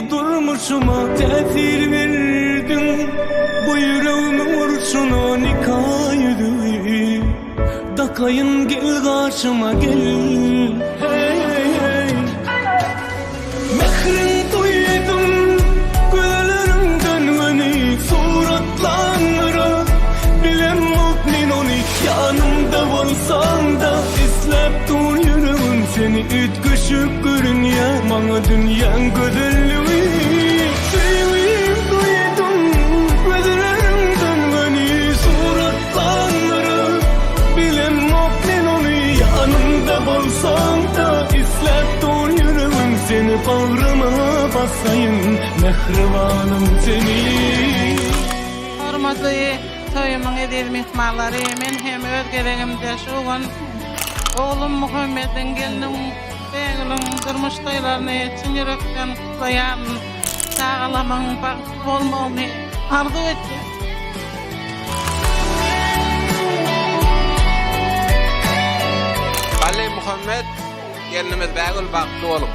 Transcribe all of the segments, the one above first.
bu durmuşuma tesir verdin. Bu yüreğimin vuruşuna nikaydı. Dakayın gel karşıma gel. Hey hey hey. Mehrin duydum gözlerimden beni suratlanıra. Bilem mu'min onu yanımda olsan da İslep dur yüreğim seni ütküşüp görün ya. Bana dünyanın güzelliği seveyim duydum gözlerimden beni suratlanıra. Bilem mu'min onu yanımda olsan da İslep dur yüreğim seni bağrıma basayım mehribanım seni. Hormatly toyumun edil mehmanlary, men hem öz geregimde şu gün oğlum Muhammed'in gelinin beğenin durmuş toylarını çin yürekten kutlayan, sağlamın bakıp olmağını arzu etti. Ali Muhammed gelinimiz beğil bakıp oğlum.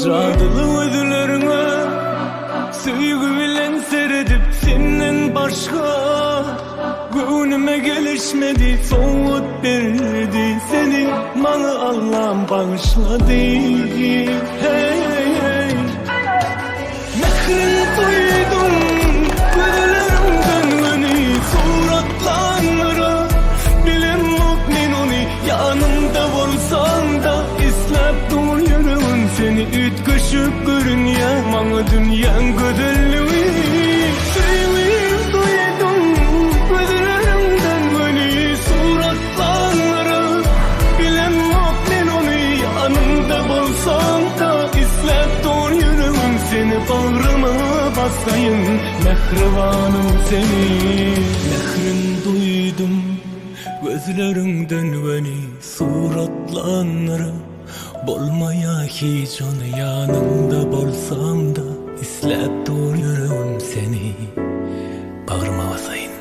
Cadılı ödülerine sevgi bilen seyredip senden başka gönlüme gelişmedi, soğut verdi seni bana Allah'ım bağışladı. Hey hey hey. Mehrin duydum gözlerimden beni suratlanıra. Bilem mu'min onu yanımda olsan da İslep dur yüreğim seni ütküşüp görün ya. Bana dünyanın güzelliği seveyim duydum gözlerimden beni suratlanıra. Bilem mu'min onu yanımda olsan da İslep dur yüreğim seni bağrıma basayım mehribanım seni. Mehrin duydum gözlerinden beni suratlanıra. Bolmaya hiç onu yanında bolsam da İslep dur yüreğim seni bağrıma basayım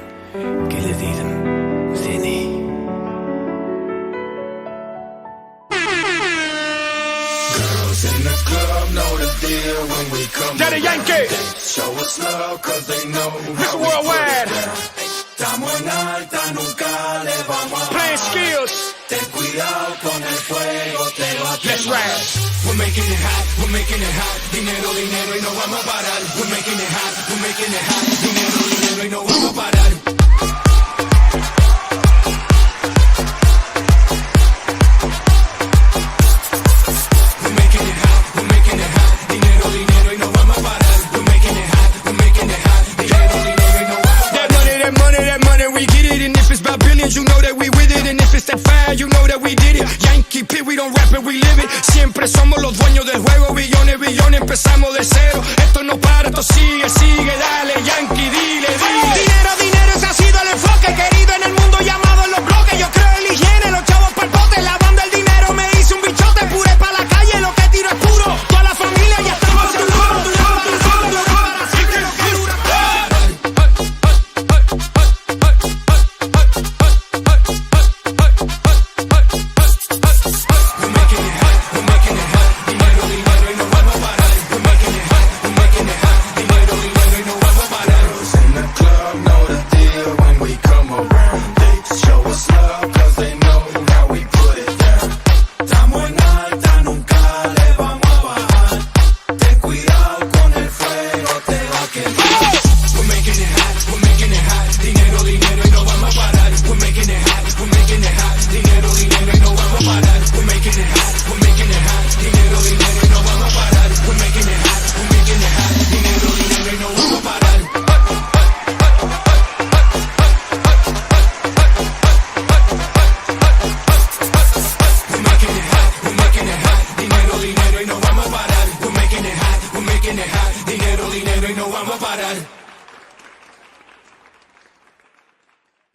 geleceğim seni. Girls in the club know the deal when we come. Daddy Yankee. Show us love cause they know Mr. how we Worldwide. get down. Estamos en alta, nunca le vamos a Playing bajar. skills. Ten cuidado con el fuego, te va a Let's quemar. ride. We're making it hot, we're making it hot. Dinero, dinero y no vamos a parar. We're making it hot, we're making it hot. Dinero, dinero y no vamos a parar. We're making it hot, we're making it hot. Dinero, dinero y no vamos a parar. We're making it hot, we're making it hot. Dinero, dinero y no vamos a parar. That money, we get it. And if it's about billions, you know that we with it. And if it's that fire, you know that we did it. Yankee P, we don't rap it, we live it. Siempre somos los dueños del juego. Billones, billones, empezamos de cero. Esto no para, esto sigue, sigue. Dale, Yankee, dile, dile. Dinero, dinero, ese ha sido el enfoque. Querido en el mundo, llamado en los bloques. Yo creo en la higiene, los chavos pa'l bote. Lavando el dinero, me hice un bichote. Pure pa' la calle, lo que tiro es puro. Toda la familia ya estamos seguros. In the club know the deal when we come around. They show us love cause they know how we put it down. Estamos en alta, nunca le vamos a bajar. Ten cuidado con el fuego, te va a quemar. We're making it hot, we're making it hot. Dinero, dinero y no vamos a parar. We're making it hot, we're making it hot. Dinero, dinero y no vamos a parar. We're making it hot, we're making it hot. Dinero, dinero y no vamos a parar. We're making it hot, we're making it hot. Dinero, dinero y no vamos a parar. We're making it hot, we're making it hot. Dinero, dinero y no vamos a parar. We're making it hot, we're making it hot. Dinero, dinero y no vamos a parar.